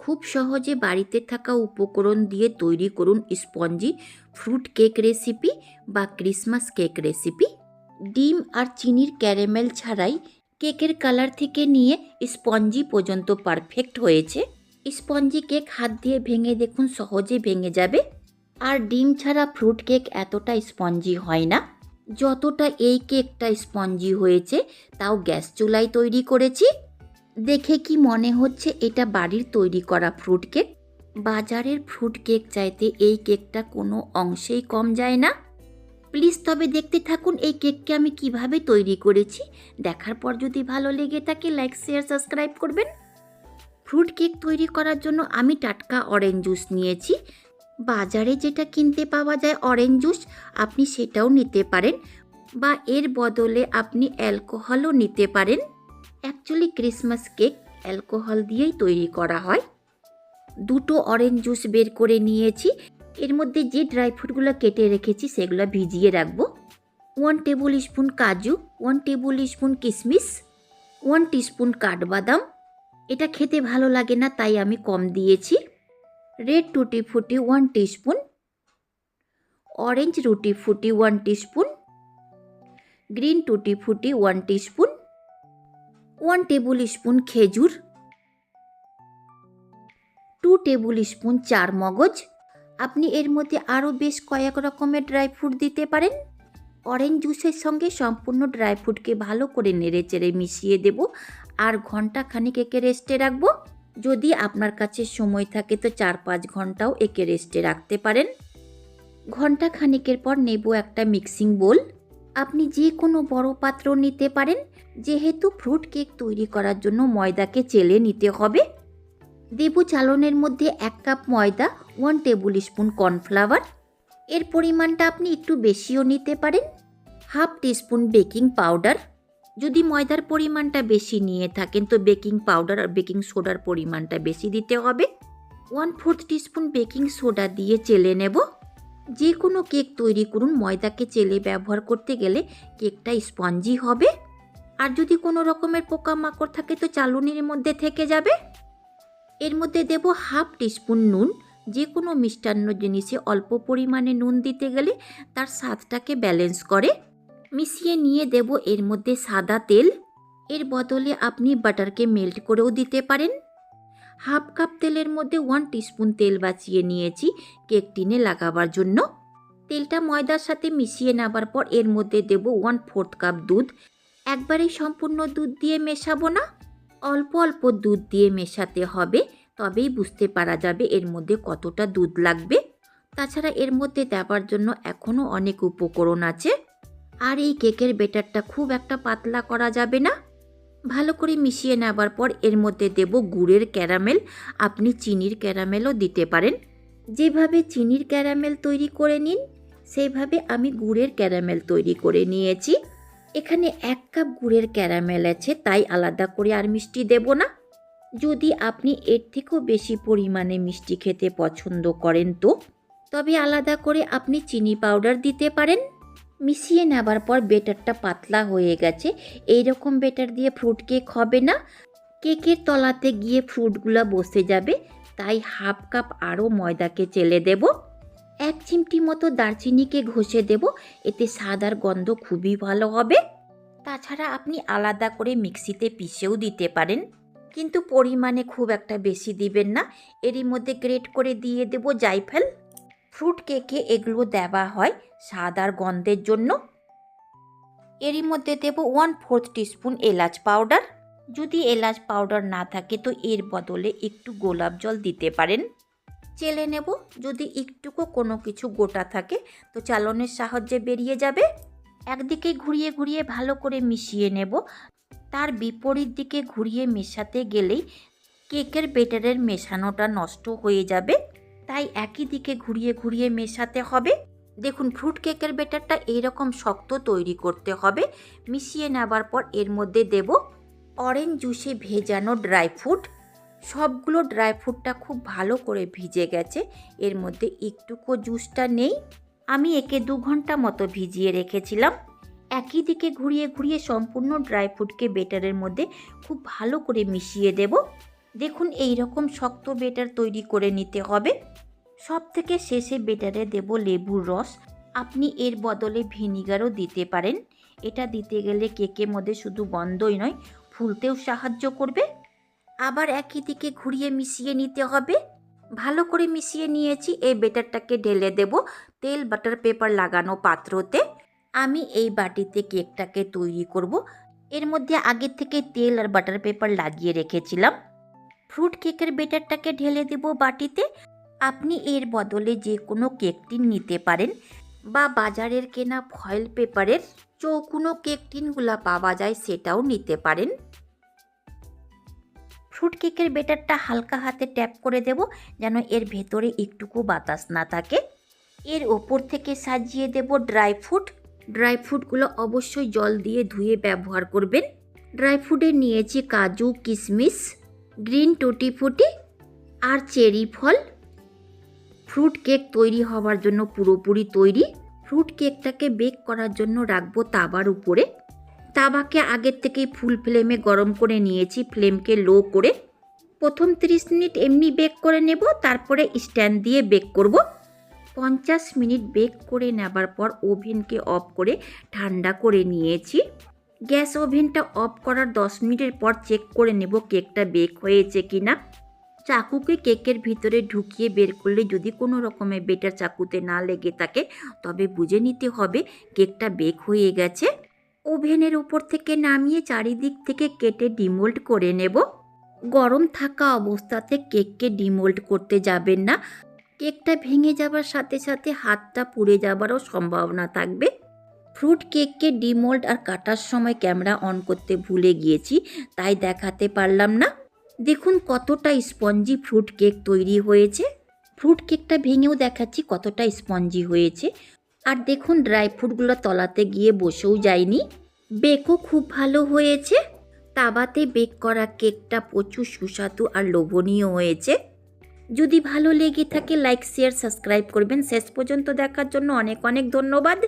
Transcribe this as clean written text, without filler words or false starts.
খুব সহজে বাড়িতে থাকা উপকরণ দিয়ে তৈরি করুন স্পঞ্জি ফ্রুট কেক রেসিপি বা ক্রিসমাস কেক রেসিপি। ডিম আর চিনির ক্যারামেল ছাড়াই কেকের কালার থেকে নিয়ে স্পঞ্জি পর্যন্ত পারফেক্ট হয়েছে। স্পঞ্জি কেক হাত দিয়ে ভেঙে দেখুন, সহজে ভেঙে যাবে। আর ডিম ছাড়া ফ্রুট কেক এতটা স্পঞ্জি হয় না যতটা এই কেকটা স্পঞ্জি হয়েছে, তাও গ্যাস চুলায় তৈরি করেছি। দেখে কি মনে হচ্ছে এটা বাড়ির তৈরি করা ফ্রুট কেক? বাজারের ফ্রুট কেক চাইতে এই কেকটা কোনো অংশেই কম যায় না। প্লিজ তবে দেখতে থাকুন এই কেককে আমি কিভাবে তৈরি করেছি। দেখার পর যদি ভালো লেগে থাকে লাইক শেয়ার সাবস্ক্রাইব করবেন। ফ্রুট কেক তৈরি করার জন্য আমি টাটকা অরেঞ্জ জুস নিয়েছি। বাজারে যেটা কিনতে পাওয়া যায় অরেঞ্জ জুস, আপনি সেটাও নিতে পারেন, বা এর বদলে আপনি অ্যালকোহলও নিতে পারেন। অ্যাকচুয়ালি ক্রিসমাস কেক অ্যালকোহল দিয়েই তৈরি করা হয়। দুটো অরেঞ্জ জুস বের করে নিয়েছি। এর মধ্যে যে ড্রাই ফ্রুটগুলো কেটে রেখেছি সেগুলো ভিজিয়ে রাখবো। 1 টেবিল স্পুন কাজু, 1 টেবিল স্পুন কিশমিশ, 1 টিস্পুন কাঠবাদাম। এটা খেতে ভালো লাগে না তাই আমি কম দিয়েছি। রেড টুটি ফুটি 1 টিস্পুন, অরেঞ্জ টুটি ফুটি 1 টিস্পুন, গ্রিন টুটি ফুটি 1 টিস্পুন, 1 টেবিল স্পুন খেজুর, 2 টেবিল স্পুন চার মগজ। আপনি এর মধ্যে আরও বেশ কয়েক রকমের ড্রাই ফ্রুট দিতে পারেন। অরেঞ্জ জুসের সঙ্গে সম্পূর্ণ ড্রাই ফ্রুটকে ভালো করে নেড়েচেড়ে মিশিয়ে দেব আর ঘন্টা খানিক একে রেস্টে রাখবো। যদি আপনার কাছে সময় থাকে তো 4-5 ঘন্টাও একে রেস্টে রাখতে পারেন। ঘন্টা খানিকের পর নেব একটা মিক্সিং বোল। আপনি যে কোনো বড় পাত্র নিতে পারেন, যেহেতু ফ্রুট কেক তৈরি করার জন্য ময়দাকে চেলে নিতে হবে। দেব চালনের মধ্যে 1 কাপ ময়দা, 1 টেবিল স্পুন কর্নফ্লাওয়ার। এর পরিমাণটা আপনি একটু বেশিও নিতে পারেন। Half teaspoon baking powder. যদি ময়দার পরিমাণটা বেশি নিয়ে থাকেন তো বেকিং পাউডার আর বেকিং সোডার পরিমাণটা বেশি দিতে হবে। 1/4 টিস্পুন বেকিং সোডা দিয়ে চেলে নেব। যে কোনো কেক তৈরি করুন ময়দাকে চেলে ব্যবহার করতে গেলে কেকটা স্পঞ্জি হবে। আর যদি কোনো রকমের পোকামাকড় থাকে তো চালনির মধ্যে থেকে যাবে। এর মধ্যে দেব হাফ টিস্পুন নুন। যে কোনো মিষ্টান্ন জিনিসে অল্প পরিমাণে নুন দিতে গেলে তার স্বাদটাকে ব্যালেন্স করে। মিশিয়ে নিয়ে দেব এর মধ্যে সাদা তেল। এর বদলে আপনি বাটারকে মেল্ট করেও দিতে পারেন। হাফ কাপ তেলের মধ্যে 1 টিস্পুন তেল বাঁচিয়ে নিয়েছি কেক টিনে লাগাবার জন্য। তেলটা ময়দার সাথে মিশিয়ে নেবার পর এর মধ্যে দেব 1/4 কাপ দুধ। একবারেই সম্পূর্ণ দুধ দিয়ে মেশাবো না, অল্প অল্প দুধ দিয়ে মেশাতে হবে, তবেই বুঝতে পারা যাবে এর মধ্যে কতটা দুধ লাগবে। তাছাড়া এর মধ্যে দেওয়ার জন্য এখনও অনেক উপকরণ আছে। আর এই কেকের ব্যাটারটা খুব একটা পাতলা করা যাবে না। ভালো করে মিশিয়ে নেবার পর এর মধ্যে দেব গুড়ের ক্যারামেল। আপনি চিনির ক্যারামেলও দিতে পারেন। যেভাবে চিনির ক্যারামেল তৈরি করে নিন সেইভাবে আমি গুড়ের ক্যারামেল তৈরি করে নিয়েছি। এখানে 1 কাপ গুড়ের ক্যারামেল আছে, তাই আলাদা করে আর মিষ্টি দেব না। যদি আপনি এর থেকেও বেশি পরিমাণে মিষ্টি খেতে পছন্দ করেন তো তবে আলাদা করে আপনি চিনি পাউডার দিতে পারেন। মিশিয়ে নেবার পর ব্যাটারটা পাতলা হয়ে গেছে। এই রকম ব্যাটার দিয়ে ফ্রুট কেক হবে না, কেকের তলাতে গিয়ে ফ্রুটগুলো বসে যাবে। তাই হাফ কাপ আরও ময়দাকে চেলে দেব। 1 চিমটি মতো দারচিনিকে ঘষে দেব, এতে স্বাদ আর গন্ধ খুবই ভালো হবে। তাছাড়া আপনি আলাদা করে মিক্সিতে পিষেও দিতে পারেন, কিন্তু পরিমাণে খুব একটা বেশি দিবেন না। এরই মধ্যে গ্রেট করে দিয়ে দেব জায়ফল। ফ্রুট কেকে এগুলো দেওয়া হয় স্বাদ আর গন্ধের জন্য। এরই মধ্যে দেব 1/4 টিস্পুন এলাচ পাউডার। যদি এলাচ পাউডার না থাকে তো এর বদলে একটু গোলাপ জল দিতে পারেন। চেলে নেব। যদি একটুকু কোনো কিছু গোটা থাকে তো চালনের সাহায্যে বেরিয়ে যাবে। একদিকে ঘুরিয়ে ঘুরিয়ে ভালো করে মিশিয়ে নেব। তার বিপরীত দিকে ঘুরিয়ে মেশাতে গেলেই কেকের ব্যাটারের মেশানোটা নষ্ট হয়ে যাবে, তাই একই দিকে ঘুরিয়ে ঘুরিয়ে মেশাতে হবে। দেখুন ফ্রুট কেকের ব্যাটারটা এইরকম শক্ত তৈরি করতে হবে। মিশিয়ে নেবার পর এর মধ্যে দেব অরেঞ্জ জুসে ভেজানো ড্রাই ফ্রুট। সবগুলো ড্রাই ফ্রুটটা খুব ভালো করে ভিজে গেছে, এর মধ্যে একটুকু জুসটা নেই। আমি একে 2 ঘন্টা মতো ভিজিয়ে রেখেছিলাম। একই দিকে ঘুরিয়ে ঘুরিয়ে সম্পূর্ণ ড্রাই ফ্রুটকে ব্যাটারের মধ্যে খুব ভালো করে মিশিয়ে দেব। দেখুন এই রকম শক্ত বেটার তৈরি করে নিতে হবে। সব থেকে শেষে বেটারে দেব লেবুর রস। আপনি এর বদলে ভিনিগারও দিতে পারেন। এটা দিতে গেলে কেকের মধ্যে শুধু গন্ধই নয়, ফুলতেও সাহায্য করবে। আবার একই দিকে ঘুরিয়ে মিশিয়ে নিতে হবে। ভালো করে মিশিয়ে নিয়েছি। এই বেটারটাকে ঢেলে দেব তেল বাটার পেপার লাগানো পাত্রতে। আমি এই বাটিতে কেকটাকে তৈরি করব। এর মধ্যে আগের থেকে তেল আর বাটার পেপার লাগিয়ে রেখেছিলাম। ফ্রুট কেকের বেটারটাকে ঢেলে দেব বাটিতে। আপনি এর বদলে যে কোনো কেক টিন নিতে পারেন বা বাজারের কেনা ফয়েল পেপারের চৌকোনো কেক টিনগুলো পাওয়া যায়, সেটাও নিতে পারেন। ফ্রুট কেকের বেটারটা হালকা হাতে ট্যাপ করে দেব যেন এর ভেতরে একটুকু বাতাস না থাকে। এর ওপর থেকে সাজিয়ে দেব ড্রাই ফ্রুট। ড্রাই ফ্রুটগুলো অবশ্যই জল দিয়ে ধুয়ে ব্যবহার করবেন। ড্রাই ফ্রুটে নিয়েছি কাজু, কিশমিশ, গ্রিন টুটি ফুটি আর চেরি ফল। ফ্রুট কেক তৈরি হওয়ার জন্য পুরোপুরি তৈরি। ফ্রুট কেকটাকে বেক করার জন্য রাখবো তাওয়ার উপরে। তাওয়াকে আগের থেকেই ফুল ফ্লেমে গরম করে নিয়েছি, ফ্লেমকে লো করে। প্রথম 30 মিনিট এমনি বেক করে নেব, তারপরে স্ট্যান্ড দিয়ে বেক করব। 50 মিনিট বেক করে নেবার পর ওভেনকে অফ করে ঠান্ডা করে নিয়েছি। গ্যাস ওভেনটা অফ করার 10 মিনিটের পর চেক করে নেব কেকটা বেক হয়েছে কিনা। চাকুকে কেকের ভিতরে ঢুকিয়ে বের করলে যদি কোনো রকমের বেটার চাকুতে না লেগে থাকে তবে বুঝে নিতে হবে কেকটা বেক হয়ে গেছে। ওভেনের উপর থেকে নামিয়ে চারিদিক থেকে কেটে ডিমোল্ড করে নেব। গরম থাকা অবস্থাতে কেককে ডিমোল্ড করতে যাবেন না। কেকটা ভেঙে যাবার সাথে সাথে হাতটা পুড়ে যাবারও সম্ভাবনা থাকবে। ফ্রুট কেককে ডিমোল্ড আর কাটার সময় ক্যামেরা অন করতে ভুলে গিয়েছি, তাই দেখাতে পারলাম না। দেখুন কতটা স্পঞ্জি ফ্রুট কেক তৈরি হয়েছে। ফ্রুট কেকটা ভেঙেও দেখাচ্ছি কতটা স্পঞ্জি হয়েছে। আর দেখুন ড্রাই ফ্রুটগুলো তলাতে গিয়ে বসেও যায়নি। বেকও খুব ভালো হয়েছে। তাওয়াতে বেক করা কেকটা প্রচুর সুস্বাদু আর লোভনীয় হয়েছে। যদি ভালো লেগে থাকে লাইক, শেয়ার, সাবস্ক্রাইব করবেন। শেষ পর্যন্ত দেখার জন্য অনেক অনেক ধন্যবাদ।